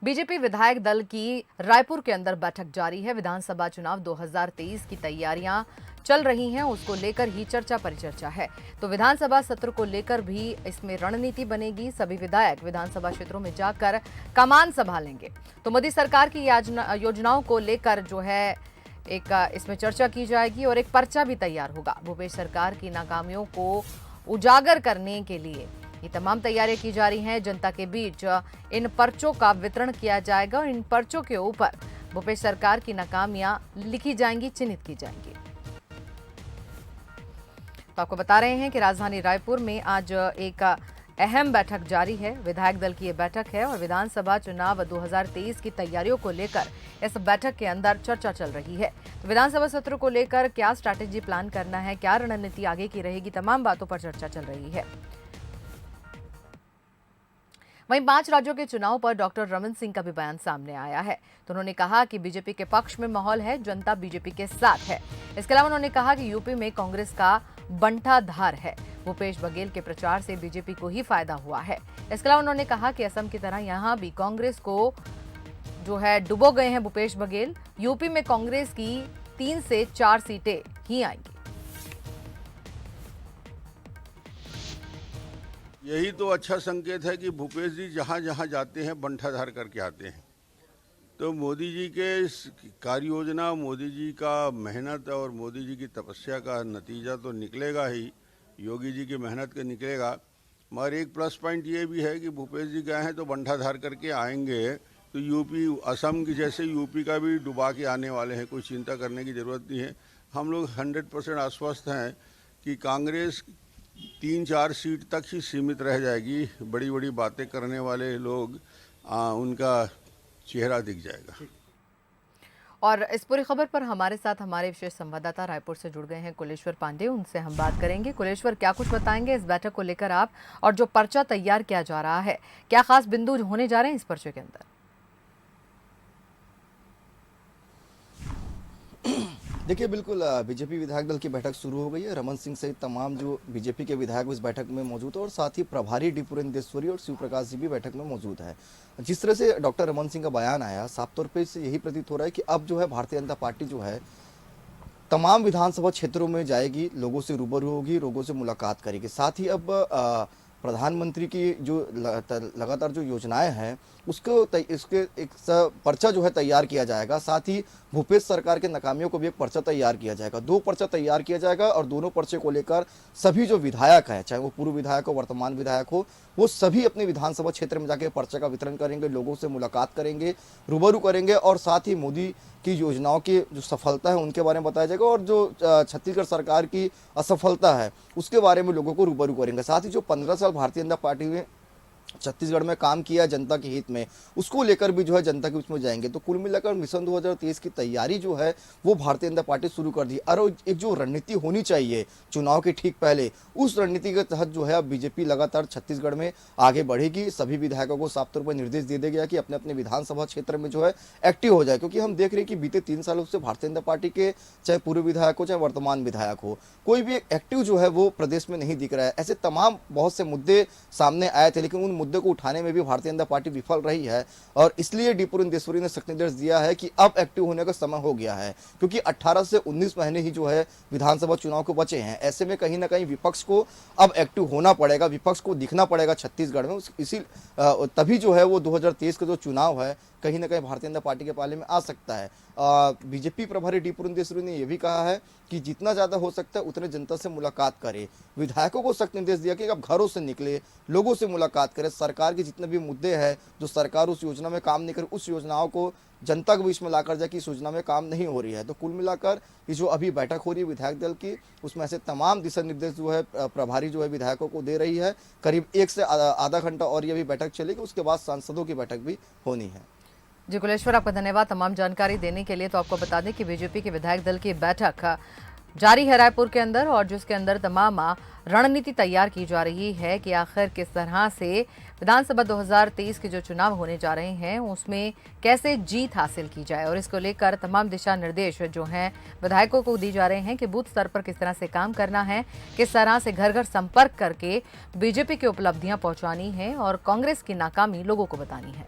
BJP विधायक दल की रायपुर के अंदर बैठक जारी है। विधानसभा चुनाव 2023 की तैयारियां चल रही हैं, उसको लेकर ही चर्चा परिचर्चा है। तो विधानसभा सत्र को लेकर भी इसमें रणनीति बनेगी। सभी विधायक विधानसभा क्षेत्रों में जाकर कमान संभालेंगे। तो मोदी सरकार की योजनाओं को लेकर जो है एक इसमें चर्चा की जाएगी और एक पर्चा भी तैयार होगा। भूपेश सरकार की नाकामियों को उजागर करने के लिए ये तमाम तैयारियां की जा रही हैं। जनता के बीच इन पर्चों का वितरण किया जाएगा और इन पर्चों के ऊपर भूपेश सरकार की नाकामियां लिखी जाएंगी, चिन्हित की जाएंगी। तो आपको बता रहे हैं कि राजधानी रायपुर में आज एक अहम बैठक जारी है। विधायक दल की ये बैठक है और विधानसभा चुनाव 2023 की तैयारियों को लेकर इस बैठक के अंदर चर्चा चल रही है। तो विधानसभा सत्र को लेकर क्या स्ट्रैटेजी प्लान करना है, क्या रणनीति आगे की रहेगी, तमाम बातों पर चर्चा चल रही है। वहीं 5 राज्यों के चुनाव पर डॉक्टर रमन सिंह का भी बयान सामने आया है। तो उन्होंने कहा कि बीजेपी के पक्ष में माहौल है, जनता बीजेपी के साथ है। इसके अलावा उन्होंने कहा कि यूपी में कांग्रेस का बंटाधार है। भूपेश बघेल के प्रचार से बीजेपी को ही फायदा हुआ है। इसके अलावा उन्होंने कहा कि असम की तरह यहां भी कांग्रेस को जो है डुबो गए हैं भूपेश बघेल। यूपी में कांग्रेस की 3 से 4 सीटें ही आएंगी। यही तो अच्छा संकेत है कि भूपेश जी जहाँ जहाँ जाते हैं बंटाधार करके आते हैं। तो मोदी जी के कार्य योजना, मोदी जी का मेहनत और मोदी जी की तपस्या का नतीजा तो निकलेगा ही, योगी जी की मेहनत का निकलेगा। मगर एक प्लस पॉइंट ये भी है कि भूपेश जी गए हैं तो बंटाधार करके आएंगे तो यूपी, असम की जैसे यूपी का भी डुबा के आने वाले हैं। कोई चिंता करने की ज़रूरत नहीं है। हम लोग 100% आश्वस्त हैं कि कांग्रेस 3-4 सीट तक ही सीमित रह जाएगी। बड़ी बड़ी बातें करने वाले लोग उनका चेहरा दिख जाएगा। और इस पूरी खबर पर हमारे साथ हमारे विशेष संवाददाता रायपुर से जुड़ गए हैं कुलेश्वर पांडे, उनसे हम बात करेंगे। कुलेश्वर, क्या कुछ बताएंगे इस बैठक को लेकर आप, और जो पर्चा तैयार किया जा रहा है, क्या खास बिंदु होने जा रहे हैं इस पर्चे के अंदर? देखिए, बिल्कुल बीजेपी विधायक दल की बैठक शुरू हो गई है। रमन सिंह सहित तमाम जो बीजेपी के विधायक इस बैठक में मौजूद है और साथ ही प्रभारी डी पुरेंदेश्वरी और शिव प्रकाश जी भी बैठक में मौजूद है। जिस तरह से डॉक्टर रमन सिंह का बयान आया, साफ तौर पे इससे यही प्रतीत हो रहा है कि अब जो है भारतीय जनता पार्टी जो है तमाम विधानसभा क्षेत्रों में जाएगी, लोगों से रूबरू होगी, लोगों से मुलाकात करेगी। साथ ही अब प्रधानमंत्री की जो लगातार जो योजनाएं हैं इसके एक पर्चा जो है तैयार किया जाएगा। साथ ही भूपेश सरकार के नाकामियों को भी एक पर्चा तैयार किया जाएगा। 2 पर्चा तैयार किया जाएगा और दोनों पर्चे को लेकर सभी जो विधायक हैं, चाहे वो पूर्व विधायक हो, वर्तमान विधायक हो, वो सभी अपने विधानसभा क्षेत्र में जाकर पर्चे का वितरण करेंगे, लोगों से मुलाकात करेंगे, रूबरू करेंगे और साथ ही मोदी की योजनाओं की जो सफलता है उनके बारे में बताया जाएगा और जो छत्तीसगढ़ सरकार की असफलता है उसके बारे में लोगों को रूबरू करेंगे। साथ ही जो 15 साल भारतीय जनता पार्टी में छत्तीसगढ़ में काम किया जनता के हित में, उसको लेकर भी जो है जनता के बीच में जाएंगे। तो कुल मिलाकर मिशन 2023 की तैयारी जो है वो भारतीय जनता पार्टी शुरू कर दी। और एक जो रणनीति होनी चाहिए चुनाव के ठीक पहले, उस रणनीति के तहत जो है अब बीजेपी लगातार छत्तीसगढ़ में आगे बढ़ेगी। सभी विधायकों को साफ तौर पर निर्देश दे दिया गया कि अपने अपने विधानसभा क्षेत्र में जो है एक्टिव हो जाए, क्योंकि हम देख रहे हैं कि बीते 3 सालों से भारतीय जनता पार्टी के चाहे पूर्व विधायक हो चाहे वर्तमान विधायक हो, कोई भी एक्टिव जो है वो प्रदेश में नहीं दिख रहा है। ऐसे तमाम बहुत से मुद्दे सामने आए थे, लेकिन उन मुद्दे को उठाने में भी भारतीय जनता पार्टी विफल रही है और इसलिए डी पुरेंदेश्वरी ने सख्त निर्देश दिया है कि अब एक्टिव होने का समय हो गया है, क्योंकि 18 से 19 महीने ही जो है विधानसभा चुनाव को बचे हैं। ऐसे में कहीं ना कहीं विपक्ष को अब एक्टिव होना पड़ेगा, विपक्ष को दिखना पड़ेगा छत्तीसगढ़ में। इसी तभी जो है वो 2023 का जो चुनाव है कहीं ना कहीं भारतीय जनता पार्टी के पाले में आ सकता है। बीजेपी प्रभारी डी पुरेंदेश्वरी ने यह भी कहा है कि जितना ज़्यादा हो सकता है उतने जनता से मुलाकात करे। विधायकों को सख्त निर्देश दिया कि अब घरों से निकले, लोगों से मुलाकात करें, सरकार के जितने भी मुद्दे हैं जो सरकार उस योजना में काम नहीं करे, उस योजनाओं को जनता के बीच में लाकर जाए कि इस योजना में काम नहीं हो रही है। तो कुल मिलाकर ये जो अभी बैठक हो रही है विधायक दल की, उसमें ऐसे तमाम दिशा निर्देश जो है प्रभारी जो है विधायकों को दे रही है। करीब 1 से आधा घंटा और ये भी बैठक चलेगी, उसके बाद सांसदों की बैठक भी होनी है। जी कुलेश्वर, आपका धन्यवाद तमाम जानकारी देने के लिए। तो आपको बता दें कि बीजेपी के विधायक दल की बैठक जारी है रायपुर के अंदर और जिसके अंदर तमाम रणनीति तैयार की जा रही है कि आखिर किस तरह से विधानसभा 2023 के जो चुनाव होने जा रहे हैं उसमें कैसे जीत हासिल की जाए। और इसको लेकर तमाम दिशा निर्देश जो हैं विधायकों को दी जा रहे हैं कि बूथ स्तर पर किस तरह से काम करना है, किस तरह से घर घर संपर्क करके बीजेपी की उपलब्धियां पहुंचानी है और कांग्रेस की नाकामी लोगों को बतानी है।